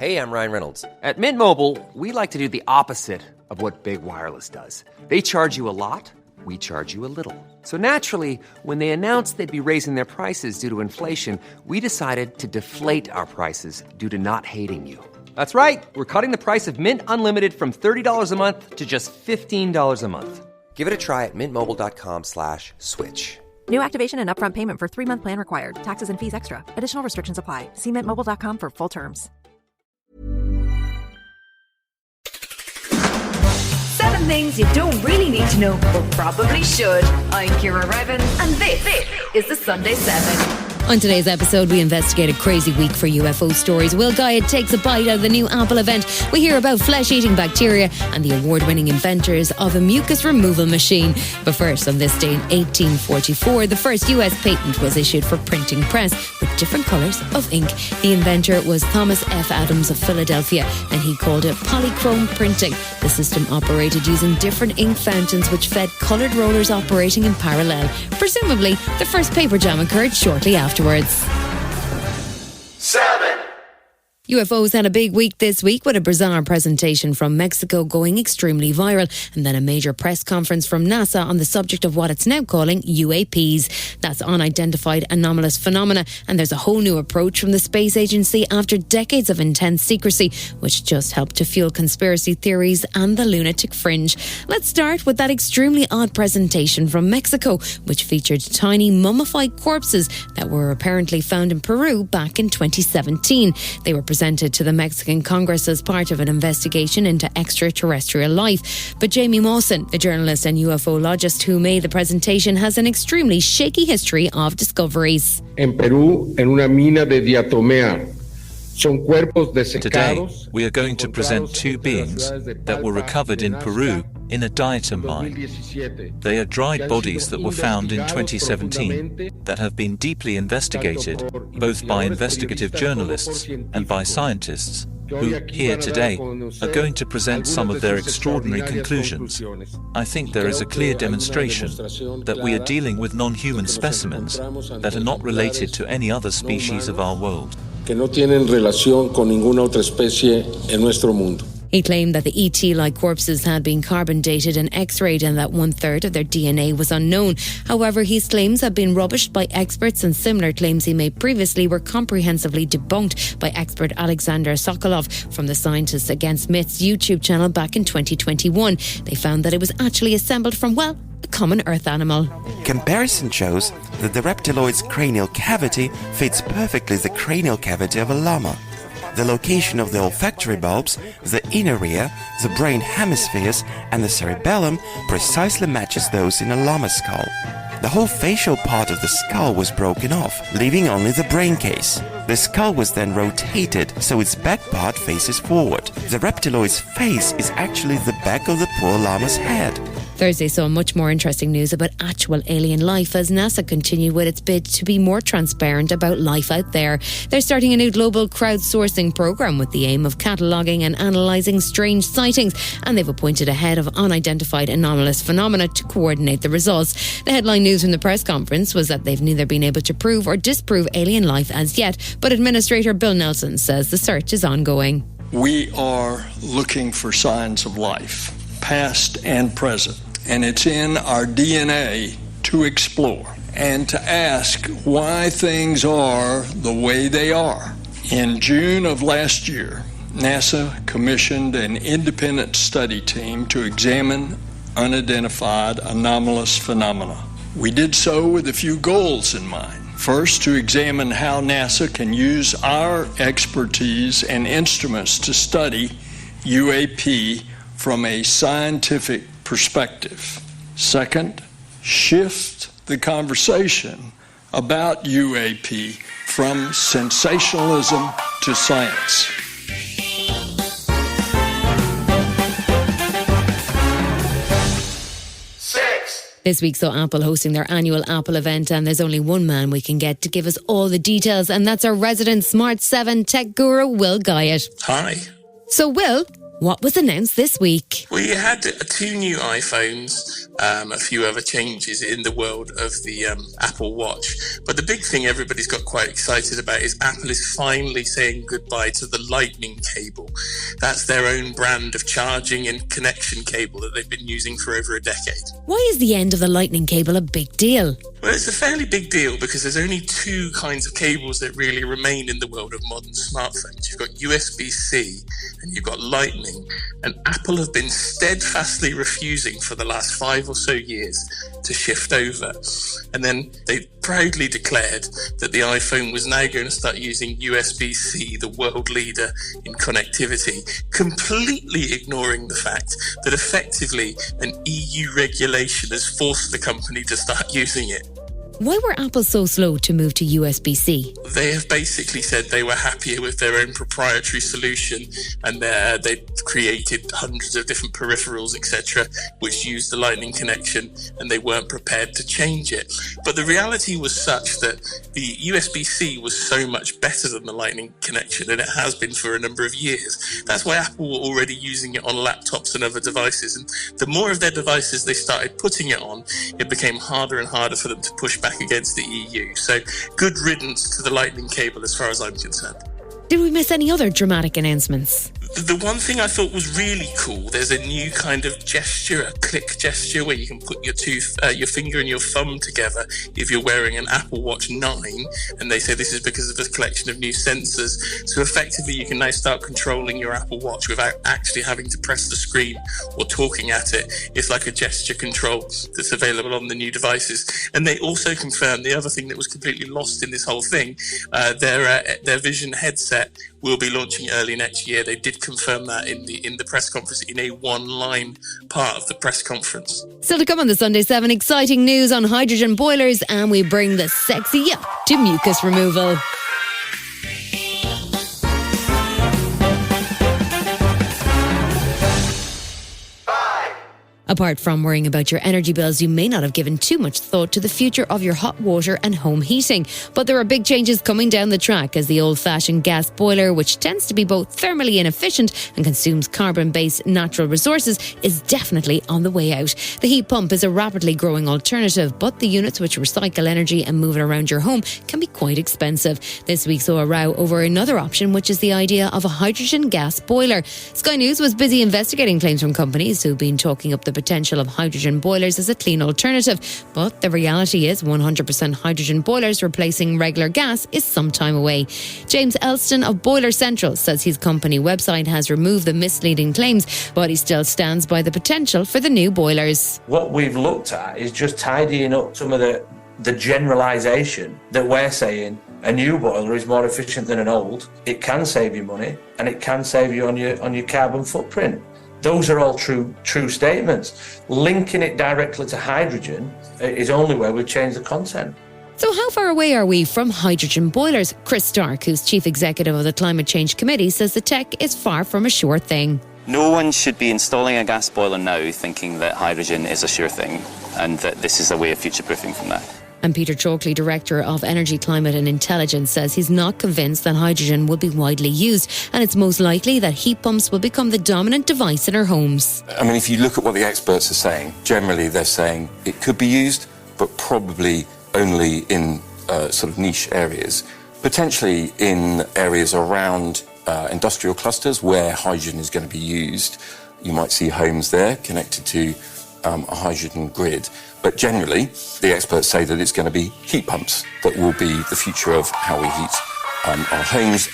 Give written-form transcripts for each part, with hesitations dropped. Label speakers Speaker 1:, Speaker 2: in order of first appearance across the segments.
Speaker 1: Hey, I'm Ryan Reynolds. At Mint Mobile, we like to do the opposite of what Big Wireless does. They charge you a lot, we charge you a little. So naturally, when they announced they'd be raising their prices due to inflation, we decided to deflate our prices due to not hating you. That's right. We're cutting the price of Mint Unlimited from $30 a month to just $15 a month. Give it a try at mintmobile.com/switch.
Speaker 2: New activation and upfront payment for 3-month plan required. Taxes and fees extra. Additional restrictions apply. See mintmobile.com for full terms.
Speaker 3: 7 things you don't really need to know, but probably should. I'm Ciara Revan, and this is the Sunday 7.
Speaker 4: On today's episode, we investigate a crazy week for UFO stories. Will Guyatt takes a bite out of the new Apple event. We hear about flesh-eating bacteria and the award-winning inventors of a mucus removal machine. But first, on this day in 1844, the first US patent was issued for printing press with different colours of ink. The inventor was Thomas F. Adams of Philadelphia, and he called it polychrome printing. The system operated using different ink fountains which fed coloured rollers operating in parallel. Presumably, the first paper jam occurred shortly afterwards.
Speaker 5: 7.
Speaker 4: UFOs had a big week this week with a bizarre presentation from Mexico going extremely viral, and then a major press conference from NASA on the subject of what it's now calling UAPs. That's unidentified anomalous phenomena, and there's a whole new approach from the space agency after decades of intense secrecy, which just helped to fuel conspiracy theories and the lunatic fringe. Let's start with that extremely odd presentation from Mexico, which featured tiny mummified corpses that were apparently found in Peru back in 2017. They were presented to the Mexican Congress as part of an investigation into extraterrestrial life. But Jaime Maussan, a journalist and UFO-logist who made the presentation, has an extremely shaky history of discoveries.
Speaker 6: En Perú, en una mina de diatomea.
Speaker 7: Today, we are going to present 2 beings that were recovered in Peru in a diatom mine. They are dried bodies that were found in 2017 that have been deeply investigated, both by investigative journalists and by scientists, who, here today, are going to present some of their extraordinary conclusions. I think there is a clear demonstration that we are dealing with non-human specimens that are not related to any other species of our world.
Speaker 6: Que no tienen relación con ninguna otra especie en nuestro mundo.
Speaker 4: He claimed that the ET-like corpses had been carbon dated and X-rayed and that 1/3 of their DNA was unknown. However, his claims have been rubbished by experts, and similar claims he made previously were comprehensively debunked by expert Alexander Sokolov from the Scientists Against Myths YouTube channel back in 2021. They found that it was actually assembled from, well, a common earth animal.
Speaker 8: Comparison shows that the reptiloid's cranial cavity fits perfectly the cranial cavity of a llama. The location of the olfactory bulbs, the inner ear, the brain hemispheres and the cerebellum precisely matches those in a llama skull. The whole facial part of the skull was broken off, leaving only the brain case. The skull was then rotated so its back part faces forward. The reptiloid's face is actually the back of the poor llama's head.
Speaker 4: Thursday saw much more interesting news about actual alien life as NASA continued with its bid to be more transparent about life out there. They're starting a new global crowdsourcing program with the aim of cataloguing and analysing strange sightings, and they've appointed a head of unidentified anomalous phenomena to coordinate the results. The headline news from the press conference was that they've neither been able to prove or disprove alien life as yet, but Administrator Bill Nelson says the search is ongoing.
Speaker 9: We are looking for signs of life, past and present. And it's in our DNA to explore and to ask why things are the way they are. In June of last year, NASA commissioned an independent study team to examine unidentified anomalous phenomena. We did so with a few goals in mind. First, to examine how NASA can use our expertise and instruments to study UAP from a scientific perspective. Second, shift the conversation about UAP from sensationalism to science.
Speaker 4: This week saw Apple hosting their annual Apple event, and there's only one man we can get to give us all the details, and that's our resident Smart 7 tech guru, Will Guyatt.
Speaker 9: Hi.
Speaker 4: So, Will, what was announced this week.
Speaker 5: We had 2 new iPhones, a few other changes in the world of the Apple Watch. But the big thing everybody's got quite excited about is Apple is finally saying goodbye to the Lightning cable. That's their own brand of charging and connection cable that they've been using for over a decade.
Speaker 4: Why is the end of the Lightning cable a big deal?
Speaker 5: Well, it's a fairly big deal because there's only 2 kinds of cables that really remain in the world of modern smartphones. You've got USB-C and you've got Lightning. And Apple have been steadfastly refusing for the last 5 or so years to shift over. And then they proudly declared that the iPhone was now going to start using USB-C, the world leader in connectivity, completely ignoring the fact that effectively an EU regulation has forced the company to start using it.
Speaker 4: Why were Apple so slow to move to USB-C?
Speaker 5: They have basically said they were happier with their own proprietary solution, and they created hundreds of different peripherals, etc., which used the Lightning connection, and they weren't prepared to change it. But the reality was such that the USB-C was so much better than the Lightning connection, and it has been for a number of years. That's why Apple were already using it on laptops and other devices, and the more of their devices they started putting it on, it became harder and harder for them to push back against the EU. So good riddance to the Lightning cable as far as I'm concerned.
Speaker 4: Did we miss any other dramatic announcements?
Speaker 5: The one thing I thought was really cool, there's a new kind of gesture, a click gesture, where you can put your finger and your thumb together if you're wearing an Apple Watch 9, and they say this is because of a collection of new sensors. So effectively you can now start controlling your Apple Watch without actually having to press the screen or talking at it. It's like a gesture control that's available on the new devices. And they also confirmed the other thing that was completely lost in this whole thing, their Vision headset will be launching early next year. They did confirm that in the press conference, in a one-line part of the press conference.
Speaker 4: Still to come on the Sunday 7, exciting news on hydrogen boilers, and we bring the sexy yuck to mucus removal. Apart from worrying about your energy bills, you may not have given too much thought to the future of your hot water and home heating. But there are big changes coming down the track, as the old-fashioned gas boiler, which tends to be both thermally inefficient and consumes carbon-based natural resources, is definitely on the way out. The heat pump is a rapidly growing alternative, but the units which recycle energy and move it around your home can be quite expensive. This week saw a row over another option, which is the idea of a hydrogen gas boiler. Sky News was busy investigating claims from companies who've been talking up the potential of hydrogen boilers as a clean alternative. But the reality is 100% hydrogen boilers replacing regular gas is some time away. James Elston of Boiler Central says his company website has removed the misleading claims, but he still stands by the potential for the new boilers.
Speaker 10: What we've looked at is just tidying up some of the generalisation that we're saying a new boiler is more efficient than an old. It can save you money, and it can save you on your carbon footprint. Those are all true statements. Linking it directly to hydrogen is only where we've changed the content.
Speaker 4: So how far away are we from hydrogen boilers? Chris Stark, who's chief executive of the Climate Change Committee, says the tech is far from a sure thing.
Speaker 11: No one should be installing a gas boiler now thinking that hydrogen is a sure thing and that this is a way of future-proofing from that.
Speaker 4: And Peter Chalkley, Director of Energy, Climate and Intelligence, says he's not convinced that hydrogen will be widely used, and it's most likely that heat pumps will become the dominant device in our homes.
Speaker 12: I mean, if you look at what the experts are saying, generally they're saying it could be used, but probably only in sort of niche areas, potentially in areas around industrial clusters where hydrogen is going to be used. You might see homes there connected to a hydrogen grid. But generally, the experts say that it's going to be heat pumps that will be the future of how we heat our homes.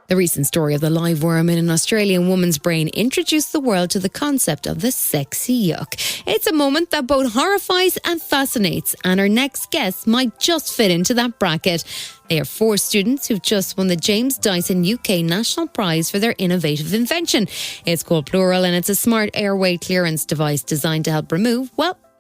Speaker 4: The recent story of the live worm in an Australian woman's brain introduced the world to the concept of the sexy yuck. It's a moment that both horrifies and fascinates, and our next guests might just fit into that bracket. They are 4 students who've just won the James Dyson UK National Prize for their innovative invention. It's called Pleural, and it's a smart airway clearance device designed to help remove,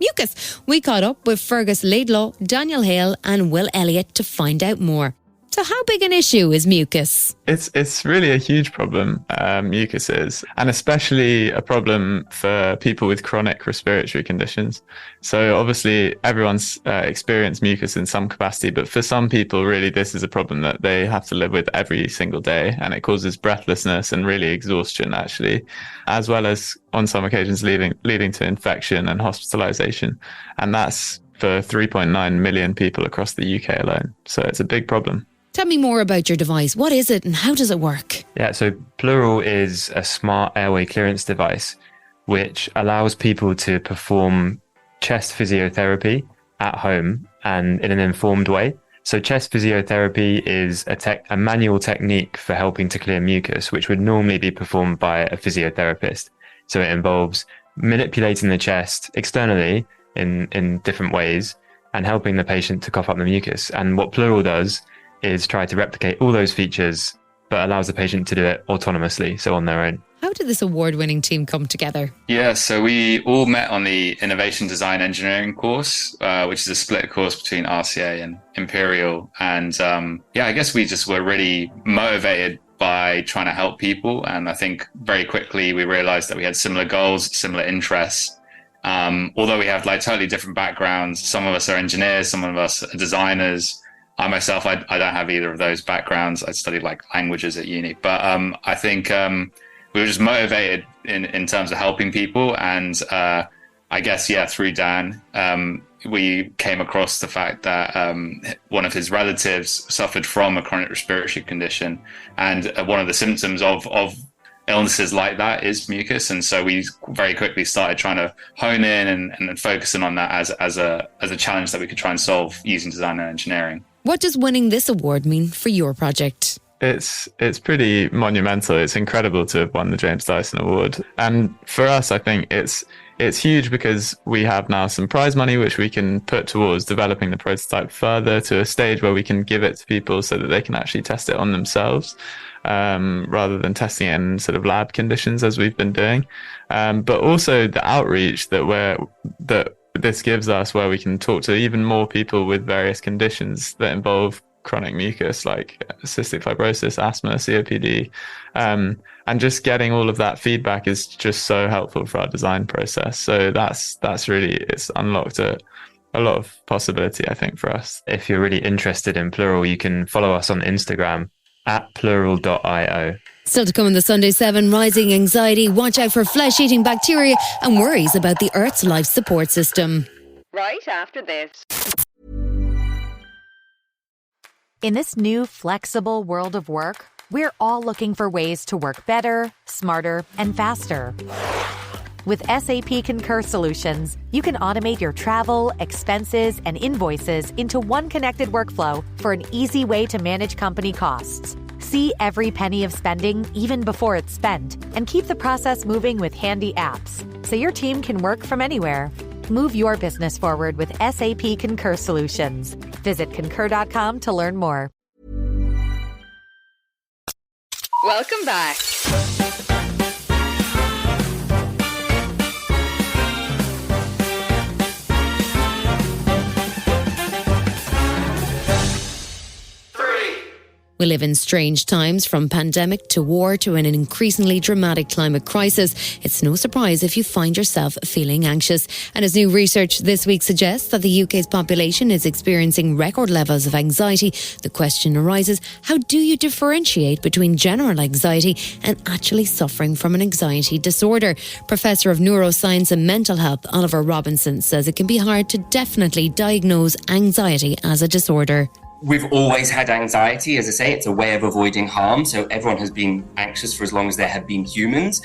Speaker 4: mucus. We caught up with Fergus Laidlaw, Daniel Hale and Will Eliott to find out more. So how big an issue is mucus?
Speaker 13: It's really a huge problem, mucus is, and especially a problem for people with chronic respiratory conditions. So obviously everyone's experienced mucus in some capacity, but for some people really this is a problem that they have to live with every single day, and it causes breathlessness and really exhaustion actually, as well as on some occasions leading to infection and hospitalization. And that's for 3.9 million people across the UK alone. So it's a big problem.
Speaker 4: Tell me more about your device. What is it and how does it work?
Speaker 14: Yeah, so Pleural is a smart airway clearance device which allows people to perform chest physiotherapy at home and in an informed way. So chest physiotherapy is a manual technique for helping to clear mucus, which would normally be performed by a physiotherapist. So it involves manipulating the chest externally in different ways and helping the patient to cough up the mucus. And what Pleural does is try to replicate all those features, but allows the patient to do it autonomously, so on their own.
Speaker 4: How did this award-winning team come together?
Speaker 15: Yeah, so we all met on the Innovation Design Engineering course, which is a split course between RCA and Imperial. And I guess we just were really motivated by trying to help people. And I think very quickly we realized that we had similar goals, similar interests. Although we have like totally different backgrounds. Some of us are engineers, some of us are designers. I myself, I don't have either of those backgrounds. I studied like languages at uni, but I think we were just motivated in terms of helping people. And I guess, through Dan, we came across the fact that one of his relatives suffered from a chronic respiratory condition. And one of the symptoms of illnesses like that is mucus. And so we very quickly started trying to hone in and focusing on that as a challenge that we could try and solve using design and engineering.
Speaker 4: What does winning this award mean for your project?
Speaker 13: It's pretty monumental. It's incredible to have won the James Dyson Award. And for us, I think it's huge because we have now some prize money which we can put towards developing the prototype further to a stage where we can give it to people so that they can actually test it on themselves, rather than testing it in sort of lab conditions as we've been doing. But also the outreach that this gives us, where we can talk to even more people with various conditions that involve chronic mucus like cystic fibrosis, asthma, COPD, and just getting all of that feedback is just so helpful for our design process. So that's really, it's unlocked a lot of possibility, I think, for us.
Speaker 14: If you're really interested in Pleural, you can follow us on Instagram at pleural.io.
Speaker 4: Still to come on the Sunday 7, rising anxiety, watch out for flesh-eating bacteria and worries about the Earth's life support system.
Speaker 3: Right after this.
Speaker 16: In this new flexible world of work, we're all looking for ways to work better, smarter, and faster. With SAP Concur Solutions, you can automate your travel, expenses, and invoices into one connected workflow for an easy way to manage company costs. See every penny of spending even before it's spent, and keep the process moving with handy apps so your team can work from anywhere. Move your business forward with SAP Concur Solutions. Visit concur.com to learn more.
Speaker 3: Welcome back.
Speaker 4: We live in strange times, from pandemic to war to an increasingly dramatic climate crisis. It's no surprise if you find yourself feeling anxious. And as new research this week suggests that the UK's population is experiencing record levels of anxiety, the question arises, how do you differentiate between general anxiety and actually suffering from an anxiety disorder? Professor of Neuroscience and Mental Health Oliver Robinson says it can be hard to definitely diagnose anxiety as a disorder.
Speaker 17: We've always had anxiety. As I say, it's a way of avoiding harm. So everyone has been anxious for as long as there have been humans.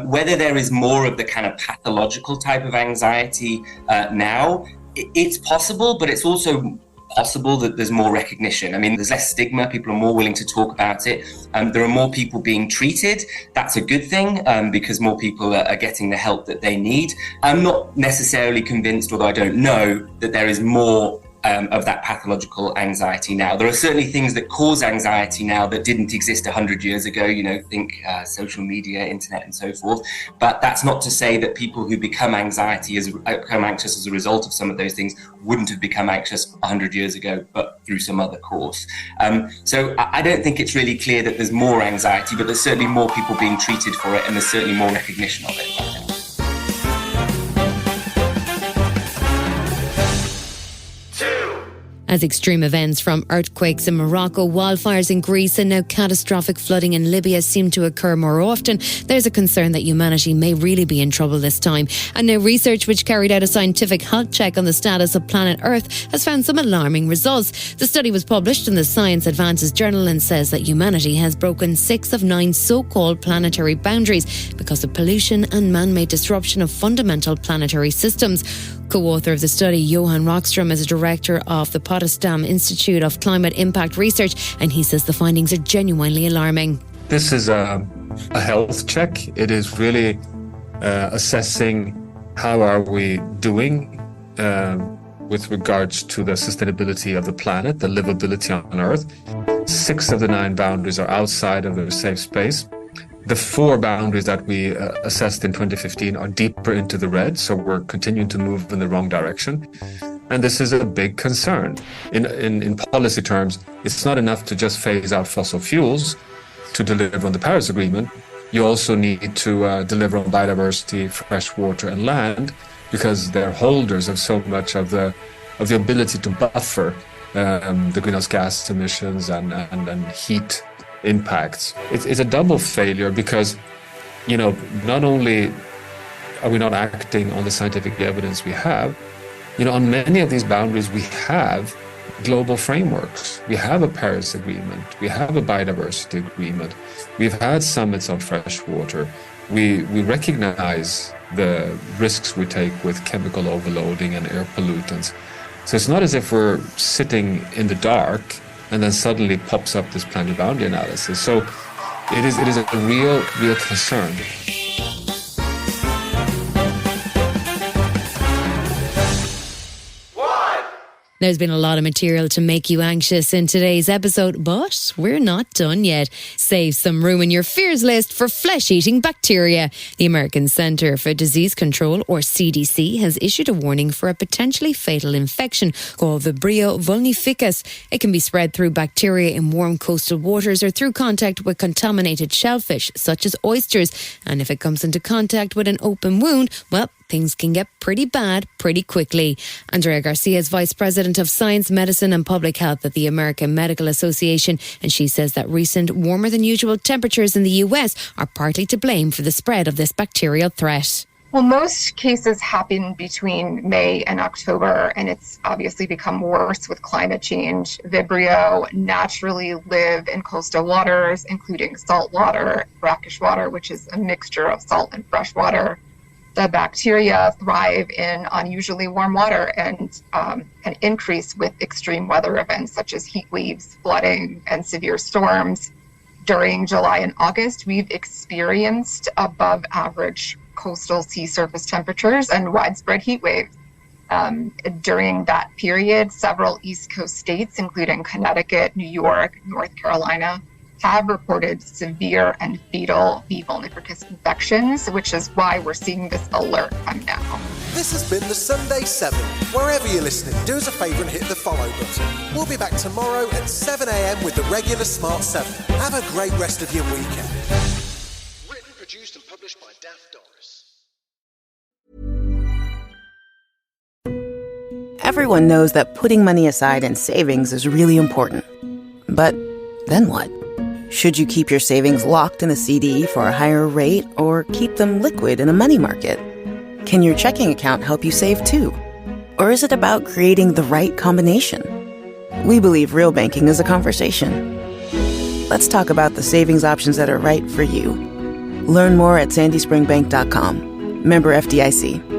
Speaker 17: Whether there is more of the kind of pathological type of anxiety now, it's possible, but it's also possible that there's more recognition. I mean, there's less stigma. People are more willing to talk about it. There are more people being treated. That's a good thing because more people are getting the help that they need. I'm not necessarily convinced, although I don't know, that there is more of that pathological anxiety now. There are certainly things that cause anxiety now that didn't exist 100 years ago, think social media, internet, and so forth. But that's not to say that people who become anxious as a result of some of those things wouldn't have become anxious 100 years ago, but through some other course. So I don't think it's really clear that there's more anxiety, but there's certainly more people being treated for it, and there's certainly more recognition of it right now.
Speaker 4: As extreme events from earthquakes in Morocco, wildfires in Greece and now catastrophic flooding in Libya seem to occur more often, there's a concern that humanity may really be in trouble this time. And now research which carried out a scientific health check on the status of planet Earth has found some alarming results. The study was published in the Science Advances journal and says that humanity has broken 6 of 9 so-called planetary boundaries because of pollution and man-made disruption of fundamental planetary systems. Co-author of the study, Johan Rockstrom, is a director of the Potsdam Institute of Climate Impact Research, and he says the findings are genuinely alarming.
Speaker 18: This is a health check. It is really assessing how are we doing with regards to the sustainability of the planet, the livability on Earth. 6 of the 9 boundaries are outside of the safe space. The 4 boundaries that we assessed in 2015 are deeper into the red, so we're continuing to move in the wrong direction. And this is a big concern. In policy terms, it's not enough to just phase out fossil fuels to deliver on the Paris Agreement. You also need to deliver on biodiversity, fresh water, and land, because they're holders of so much of the ability to buffer the greenhouse gas emissions and heat impacts. It's a double failure because, not only are we not acting on the scientific evidence we have, on many of these boundaries we have global frameworks. We have a Paris Agreement. We have a biodiversity agreement. We've had summits on fresh water. We recognize the risks we take with chemical overloading and air pollutants. So it's not as if we're sitting in the dark and then suddenly pops up this planetary boundary analysis. So it is a real concern.
Speaker 4: There's been a lot of material to make you anxious in today's episode, but we're not done yet. Save some room in your fears list for flesh-eating bacteria. The American Centre for Disease Control, or CDC, has issued a warning for a potentially fatal infection called Vibrio vulnificus. It can be spread through bacteria in warm coastal waters or through contact with contaminated shellfish, such as oysters. And if it comes into contact with an open wound, well, things can get pretty bad pretty quickly. Andrea Garcia is Vice President of Science, Medicine and Public Health at the American Medical Association, and she says that recent warmer than usual temperatures in the US are partly to blame for the spread of this bacterial threat.
Speaker 19: Well, most cases happen between May and October, and it's obviously become worse with climate change. Vibrio naturally live in coastal waters, including salt water, brackish water, which is a mixture of salt and fresh water. The bacteria thrive in unusually warm water and can increase with extreme weather events such as heat waves, flooding, and severe storms. During July and August, we've experienced above average coastal sea surface temperatures and widespread heat waves. During that period, several East Coast states, including Connecticut, New York, North Carolina, have reported severe and fatal V. vulnificus infections, which is why we're seeing this alert come now.
Speaker 20: This has been the Sunday 7. Wherever you're listening, do us a favour and hit the follow button. We'll be back tomorrow at 7 a.m. with the regular Smart 7. Have a great rest of your weekend. Written, produced and published by Daft Doris.
Speaker 21: Everyone knows that putting money aside in savings is really important. But then what? Should you keep your savings locked in a CD for a higher rate or keep them liquid in a money market? Can your checking account help you save too? Or is it about creating the right combination? We believe real banking is a conversation. Let's talk about the savings options that are right for you. Learn more at sandyspringbank.com. Member FDIC.